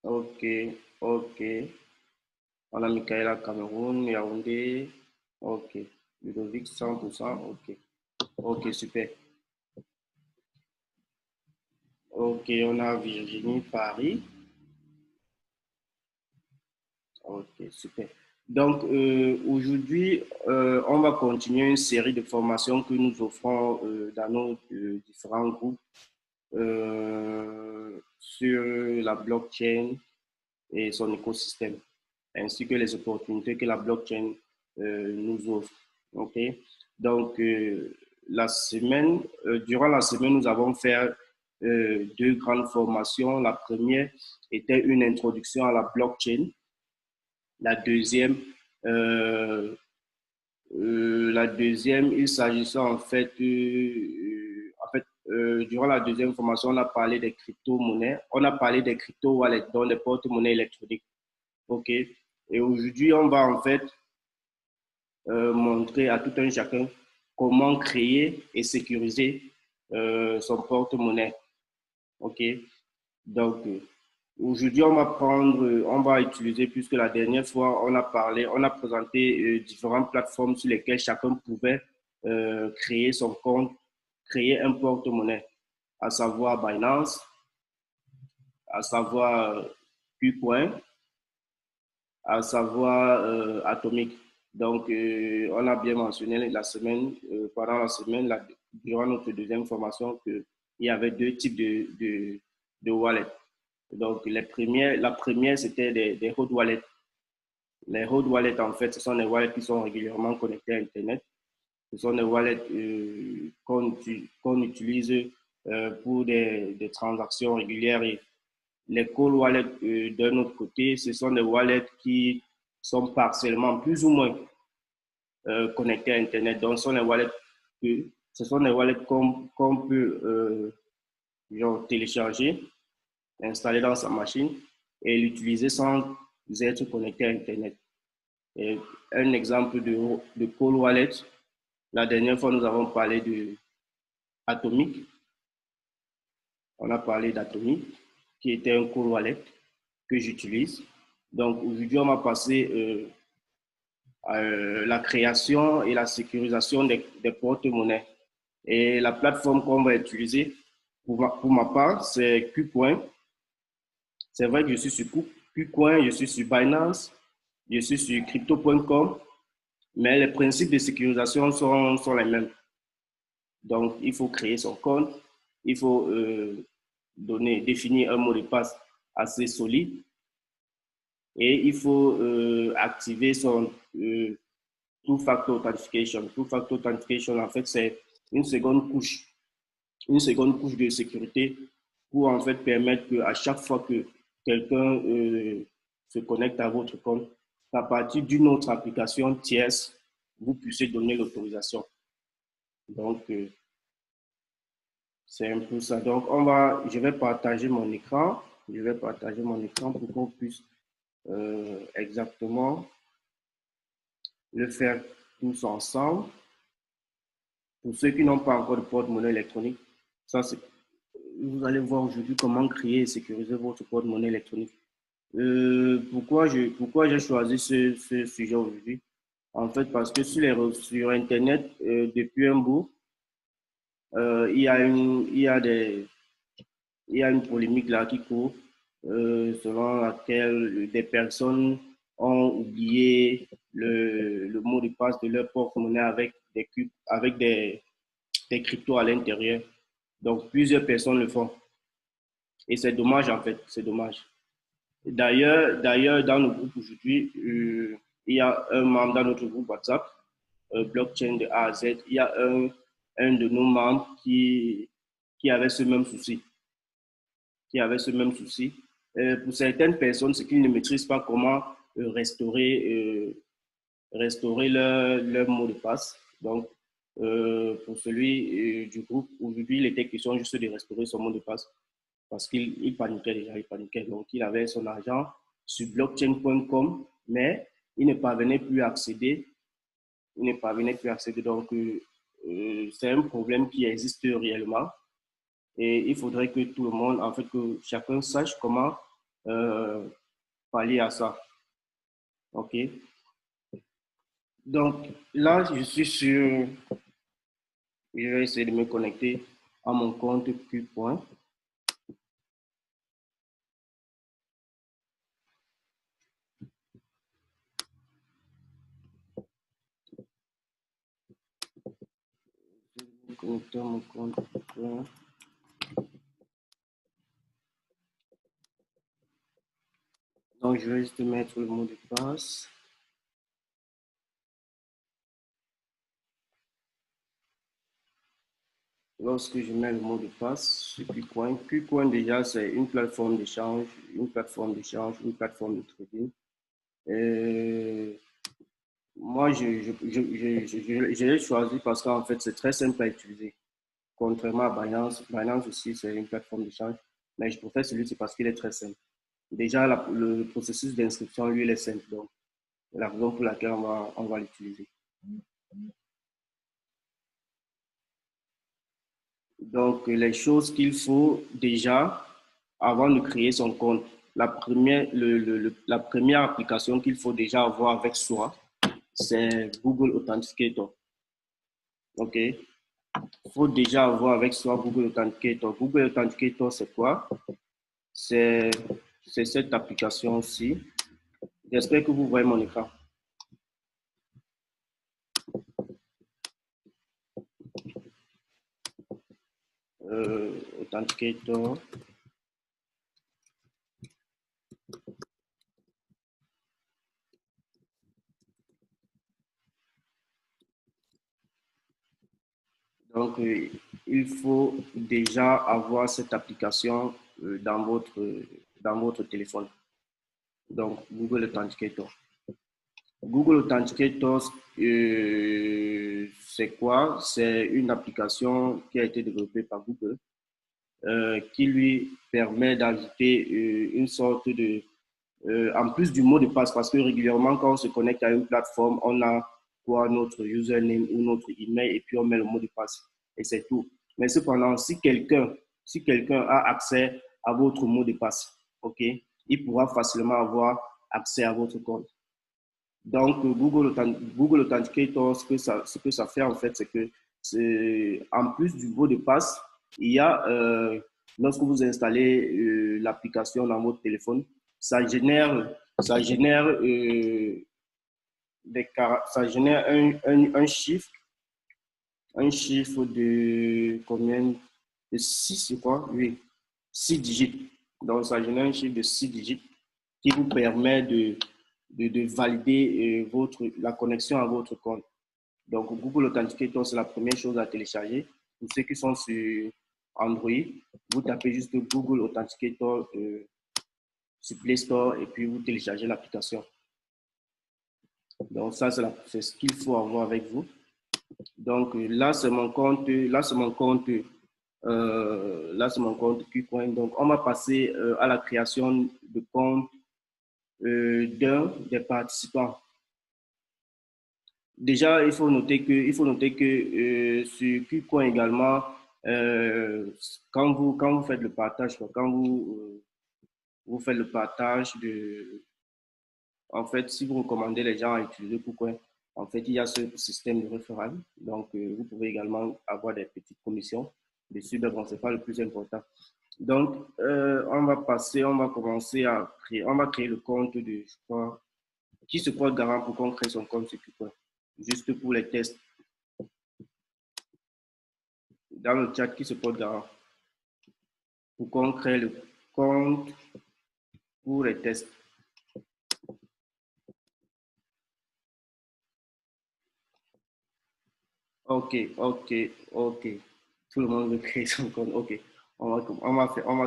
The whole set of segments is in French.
Ok, ok. On a Michaela Cameroun, Yaoundé. Ok. Ludovic 100%. Ok. Ok, super. Ok, on a Virginie Paris. Ok, super. Donc, aujourd'hui, on va continuer une série de formations que nous offrons dans nos différents groupes sur la blockchain et son écosystème, ainsi que les opportunités que la blockchain nous offre. OK? Donc, durant la semaine, nous avons fait deux grandes formations. La première était une introduction à la blockchain. La deuxième, euh, il s'agissait durant la deuxième formation, on a parlé des crypto-monnaies. On a parlé des crypto-wallets, donc des porte-monnaies électroniques. OK. Et aujourd'hui, on va en fait montrer à tout un chacun comment créer et sécuriser son porte-monnaie. OK. Donc, aujourd'hui, on va utiliser, puisque la dernière fois, on a présenté différentes plateformes sur lesquelles chacun pouvait créer son compte, créer un porte-monnaie, à savoir Binance, à savoir Qcoin, à savoir Atomic. Donc, on a bien mentionné pendant la semaine, durant notre deuxième formation, qu'il y avait deux types de wallets. Donc, la première, c'était des hot wallets. Les hot wallets, en fait, ce sont des wallets qui sont régulièrement connectés à Internet. Ce sont des wallets qu'on utilise pour des transactions régulières. Et les cold wallets, d'un autre côté, ce sont des wallets qui sont partiellement, plus ou moins, connectés à Internet. Donc, ce sont des wallets qu'on peut genre, télécharger, installer dans sa machine et l'utiliser sans être connecté à Internet. Et un exemple de cold wallet, la dernière fois, nous avons parlé de Atomic. On a parlé d'Atomic, qui était un cold wallet que j'utilise. Donc, aujourd'hui, on va passer à la création et la sécurisation des porte-monnaies. Et la plateforme qu'on va utiliser, pour ma part, c'est Qcoin. C'est vrai que je suis sur Qcoin, je suis sur Binance, je suis sur crypto.com, mais les principes de sécurisation sont les mêmes. Donc, il faut créer son compte, il faut définir un mot de passe assez solide et il faut activer son two-factor authentication. Two-factor authentication, en fait, c'est une seconde couche, une seconde couche de sécurité pour en fait permettre qu'à chaque fois que quelqu'un se connecte à votre compte, à partir d'une autre application tierce, vous puissiez donner l'autorisation. Donc, c'est un peu ça. Donc, je vais partager mon écran. Je vais partager mon écran pour qu'on puisse exactement le faire tous ensemble. Pour ceux qui n'ont pas encore de porte-monnaie électronique, ça, vous allez voir aujourd'hui comment créer et sécuriser votre porte-monnaie électronique. Pourquoi j'ai choisi ce sujet aujourd'hui? En fait, parce que sur Internet, depuis un bout, il y a une polémique là qui court, selon laquelle des personnes ont oublié le mot de passe de leur porte-monnaie avec des cryptos à l'intérieur. Donc, plusieurs personnes le font. Et c'est dommage, en fait, c'est dommage. D'ailleurs, dans le groupe aujourd'hui, il y a un membre dans notre groupe WhatsApp, blockchain de A à Z. Il y a un de nos membres qui avait ce même souci. Qui avait ce même souci. Pour certaines personnes, c'est qu'ils ne maîtrisent pas comment restaurer leur mot de passe. Donc, pour celui du groupe, aujourd'hui, il était question juste de restaurer son mot de passe parce qu'il paniquait déjà, il paniquait. Donc, il avait son argent sur blockchain.com, mais il ne parvenait plus à accéder. Il ne parvenait plus à accéder. Donc, c'est un problème qui existe réellement. Et il faudrait que tout le monde, en fait, que chacun sache comment euh, pallier à ça. OK? Donc là, je suis sur, je vais essayer de me connecter à mon compte Qcoin. Je vais me connecter à mon compte Qcoin. Donc, je vais juste mettre le mot de passe. Lorsque je mets le mot de passe sur Qcoin, Qcoin déjà c'est une plateforme d'échange, une plateforme de trading. Moi, je l'ai choisi parce qu'en fait, c'est très simple à utiliser. Contrairement à Binance, Binance aussi, c'est une plateforme d'échange, mais je préfère celui-ci parce qu'il est très simple. Déjà, le processus d'inscription, lui, il est simple. Donc, c'est la raison pour laquelle on va l'utiliser. Donc, les choses qu'il faut déjà, avant de créer son compte, la première application qu'il faut déjà avoir avec soi, c'est Google Authenticator. OK? Il faut déjà avoir avec soi Google Authenticator. Google Authenticator, c'est quoi? C'est cette application-ci. J'espère que vous voyez mon écran. Authenticator. Donc, il faut déjà avoir cette application dans votre téléphone. Donc, Google Authenticator. Google Authenticator, c'est quoi? C'est une application qui a été développée par Google qui lui permet d'ajouter une sorte de en plus du mot de passe, parce que régulièrement, quand on se connecte à une plateforme, on a quoi, notre username ou notre email, et puis on met le mot de passe, et c'est tout. Mais cependant, si quelqu'un a accès à votre mot de passe, OK, il pourra facilement avoir accès à votre compte. Donc, Google Authenticator, ce que ça fait en fait, c'est que en plus du mot de passe, il y a, lorsque vous installez l'application dans votre téléphone, ça génère, ça génère un chiffre de combien? De 6, je crois, oui, 6 digits. Donc, ça génère un chiffre de 6 digits qui vous permet de valider la connexion à votre compte. Donc, Google Authenticator, c'est la première chose à télécharger. Pour ceux qui sont sur Android, vous tapez juste Google Authenticator sur Play Store et puis vous téléchargez l'application. Donc, ça, c'est ce qu'il faut avoir avec vous. Donc, là, c'est mon compte, là, c'est mon compte Qcoin. Donc, on va passer à la création de compte d'un des participants. Déjà, il faut noter que sur Qcoin également, quand vous faites le partage, vous faites le partage en fait, si vous recommandez les gens à utiliser Qcoin, en fait, il y a ce système de référent. Donc, vous pouvez également avoir des petites commissions dessus, mais bon, ce n'est pas le plus important. Donc, on va commencer à créer, on va créer le compte de, je crois, qui se porte garant pour qu'on crée son compte sur Qcoin, juste pour les tests. Dans le chat, qui se porte garant pour qu'on crée le compte pour les tests. Ok, ok, ok. Tout le monde veut créer son compte. Ok. On va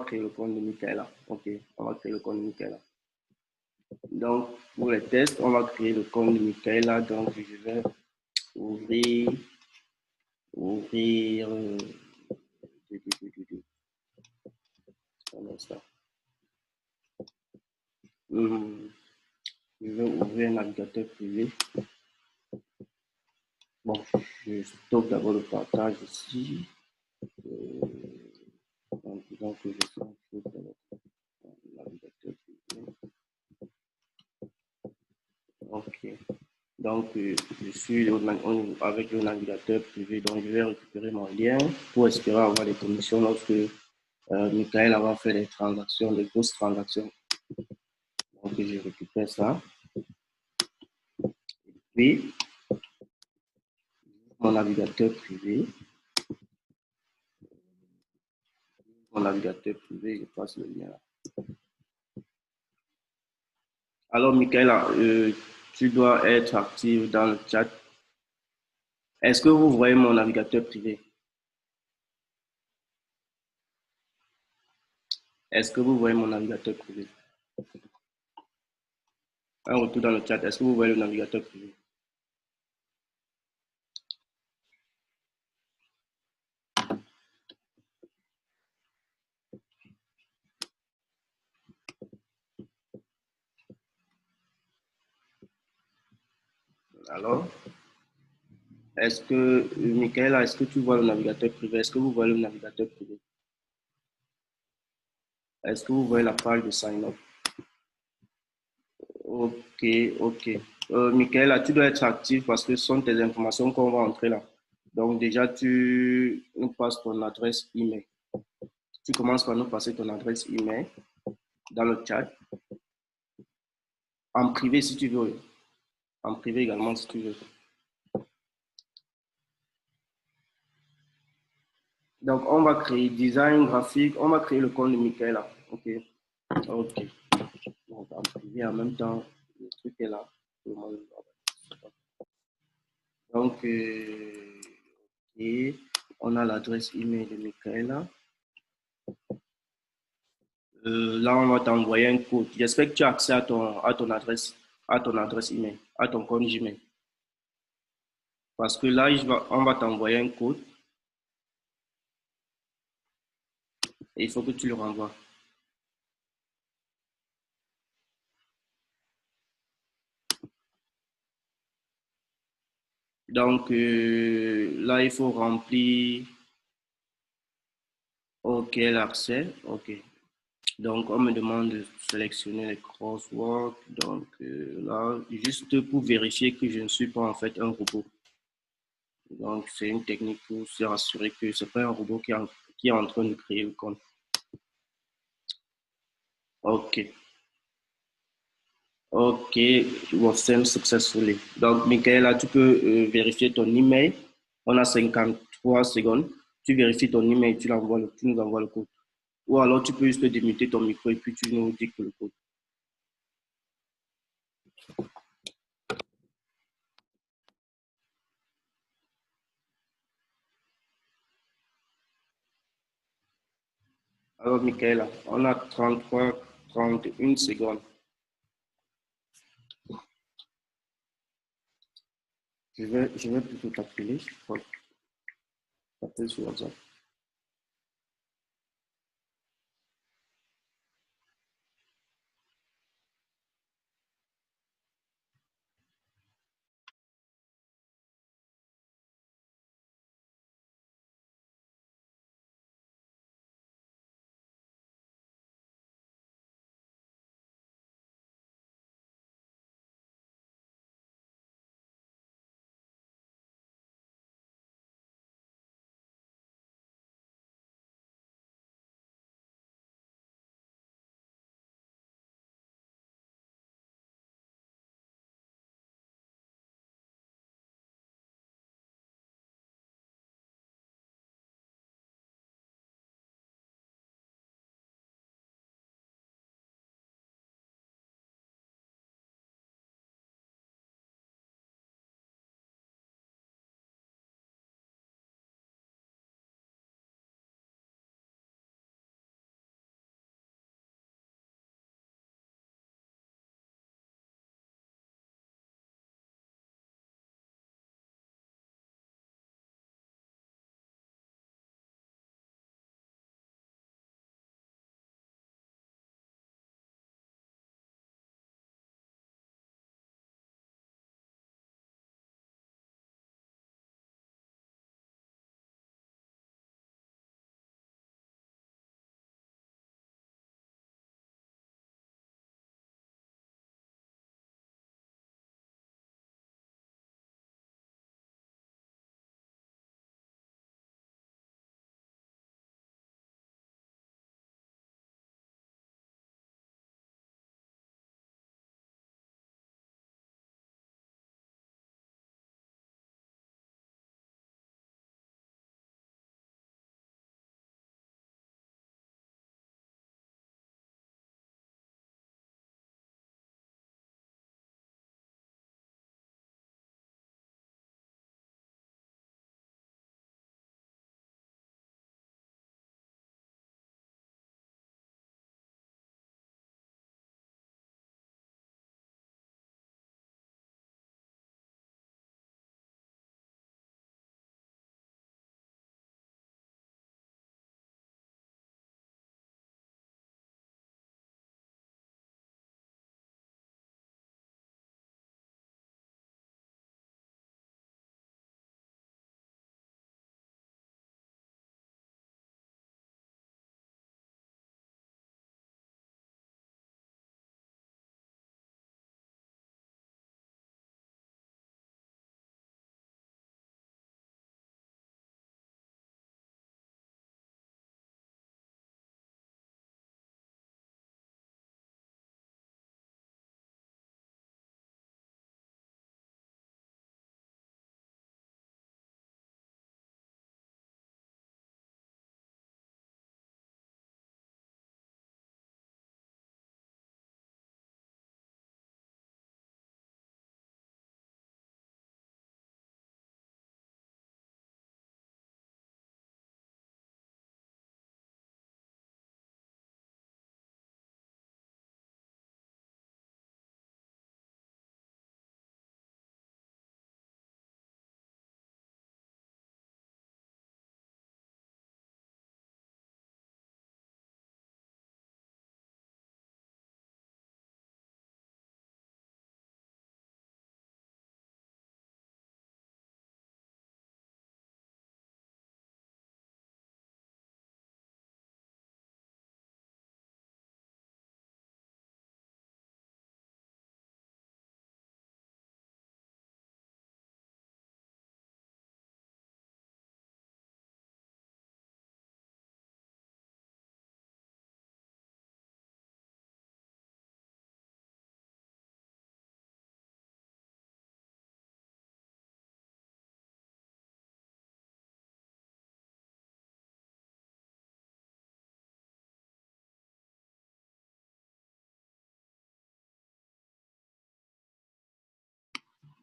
créer le compte de Michaela. Ok. On va créer le compte de Michaela. Donc, pour les tests, on va créer le compte de Michaela. Donc, je vais ouvrir, ouvrir, un instant. Je vais ouvrir un navigateur privé. Bon, je stoppe d'abord le partage ici. Donc, disons que je suis un peu dans le navigateur privé. Ok. Donc, je suis avec le navigateur privé, donc je vais récupérer mon lien pour espérer avoir les commissions lorsque Michael va faire des transactions, des grosses transactions. Donc, je récupère ça. Puis, mon navigateur privé. Mon navigateur privé, je passe le lien là. Alors, Michaela, tu dois être active dans le chat. Est-ce que vous voyez mon navigateur privé? Est-ce que vous voyez mon navigateur privé? Un retour dans le chat. Est-ce que vous voyez le navigateur privé? Alors, est-ce que, Michaela, est-ce que tu vois le navigateur privé? Est-ce que vous voyez le navigateur privé? Est-ce que vous voyez la page de sign up? Ok, ok. Michaela, tu dois être actif parce que ce sont tes informations qu'on va entrer là. Donc déjà, tu nous passes ton adresse email. Tu commences par nous passer ton adresse email dans le chat. En privé si tu veux. En privé également si tu veux. Donc, on va créer design graphique. On va créer le compte de Michaela. Ok. Ok. Donc, en privé, en même temps, le truc est là. Donc, ok. On a l'adresse email de Michaela. Là, on va t'envoyer un code. J'espère que tu as accès à ton adresse email, à ton compte Gmail. Parce que là, on va t'envoyer un code et il faut que tu le renvoies. Donc, là, il faut remplir OK, l'accès. OK. Donc, on me demande de sélectionner les crosswords. Donc, là, juste pour vérifier que je ne suis pas en fait un robot. Donc, c'est une technique pour se rassurer que ce n'est pas un robot qui est en train de créer le compte. OK. OK, was sent successfully. Donc, Michaela, tu peux vérifier ton email. On a 53 secondes. Tu vérifies ton email, tu nous envoies le code. Ou alors, tu peux juste démuter ton micro et puis tu nous dictes le code. Alors, Michaela, on a 33, 31 secondes. Je vais plutôt t'appeler. T'appeler sur WhatsApp.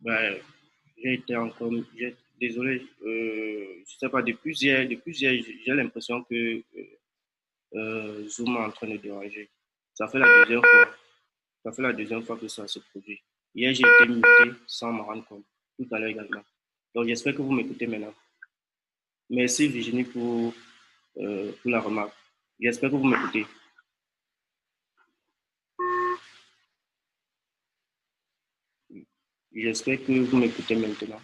Ben, j'ai été encore, désolé, je sais pas, depuis hier, j'ai l'impression que Zoom est en train de déranger. Ça fait la deuxième fois, ça fait la deuxième fois que ça se produit. Hier, j'ai été muté sans me rendre compte, tout à l'heure également. Donc, j'espère que vous m'écoutez maintenant. Merci Virginie pour la remarque. J'espère que vous m'écoutez. J'espère que vous m'écoutez maintenant.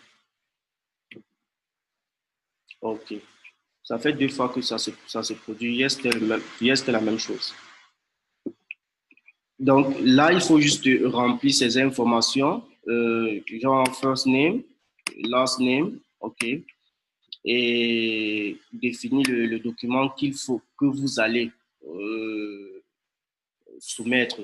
Ok. Ça fait deux fois que ça se produit. Hier, c'était la même chose. Donc là, il faut juste remplir ces informations, genre first name, last name, ok, et définir le document qu'il faut que vous allez euh, soumettre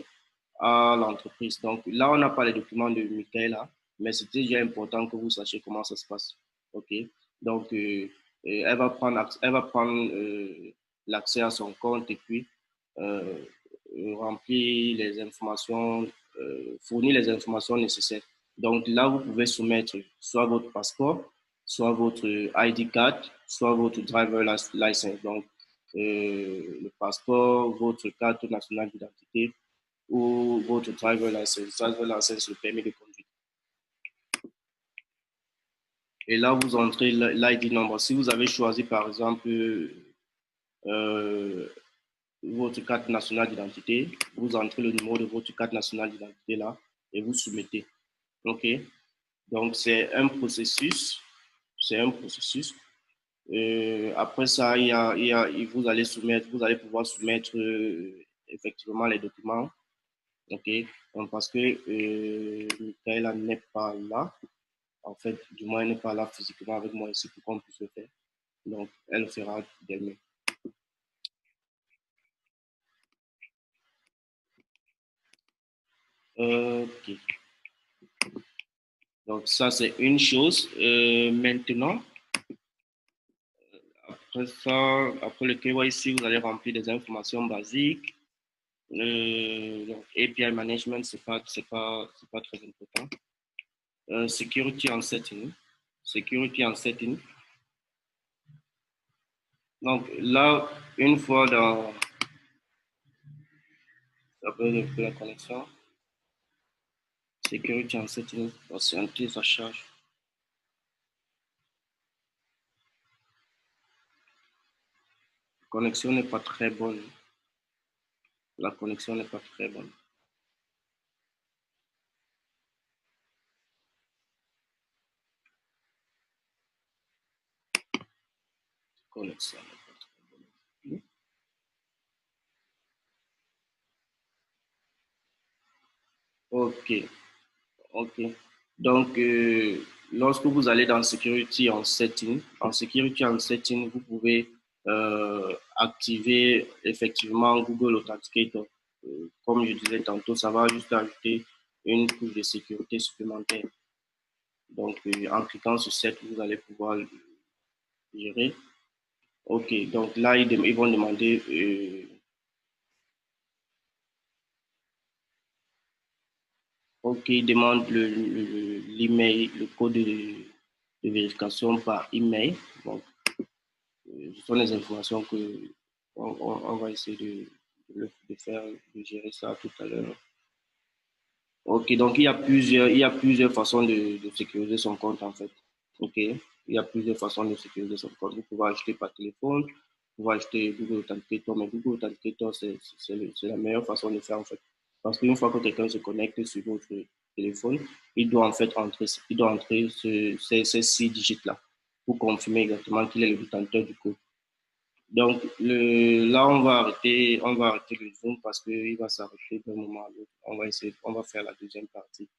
à l'entreprise. Donc là, on n'a pas les documents de Michaela, mais c'était déjà important que vous sachiez comment ça se passe, ok. Donc elle va prendre l'accès à son compte et puis euh, remplir les informations, fournir les informations nécessaires. Donc là, vous pouvez soumettre soit votre passeport, soit votre ID card, soit votre driver license. Donc le passeport, votre carte nationale d'identité ou votre driver license. Driver license, le permis de conduire. Et là, vous entrez l'ID number. Si vous avez choisi, par exemple, euh, votre carte nationale d'identité, vous entrez le numéro de votre carte nationale d'identité là et vous soumettez. OK? Donc, c'est un processus. C'est un processus. Après ça, vous allez soumettre, vous allez pouvoir soumettre effectivement les documents. OK? Donc, parce que Michaela n'est pas là. En fait, du moins, elle n'est pas là physiquement avec moi ici pour qu'on puisse le faire. Donc, elle le fera d'elle-même. OK. Donc, ça, c'est une chose. Maintenant, après ça, après le KYC, vous allez remplir des informations basiques. Donc, API management, c'est pas très important. Security and setting. Security and setting. Donc, là, une fois dans la connexion, security and setting, patienter, ça charge. La connexion n'est pas très bonne. La connexion n'est pas très bonne. Connexion n'est pas très bonne. OK, OK. Donc, lorsque vous allez dans Security en Setting, vous pouvez activer effectivement Google Authenticator. Comme je disais tantôt, ça va juste ajouter une couche de sécurité supplémentaire. Donc, en cliquant sur Set, vous allez pouvoir le gérer. OK, donc là, ils vont demander OK, ils demandent l'email, le code de vérification par email. Donc, ce sont les informations que on va essayer de faire, de gérer ça tout à l'heure. Ok, donc il y a plusieurs façons de sécuriser son compte en fait. Ok, il y a plusieurs façons de sécuriser son compte. Vous pouvez acheter par téléphone, vous pouvez acheter Google Authenticator, mais Google Authenticator, c'est la meilleure façon de faire en fait. Parce qu'une fois que quelqu'un se connecte sur votre téléphone, il doit en fait entrer ces 6 digits-là pour confirmer exactement qu'il est le détenteur du code. Donc là, on va arrêter le Zoom parce qu'il va s'arrêter d'un moment à l'autre. On va faire la deuxième partie.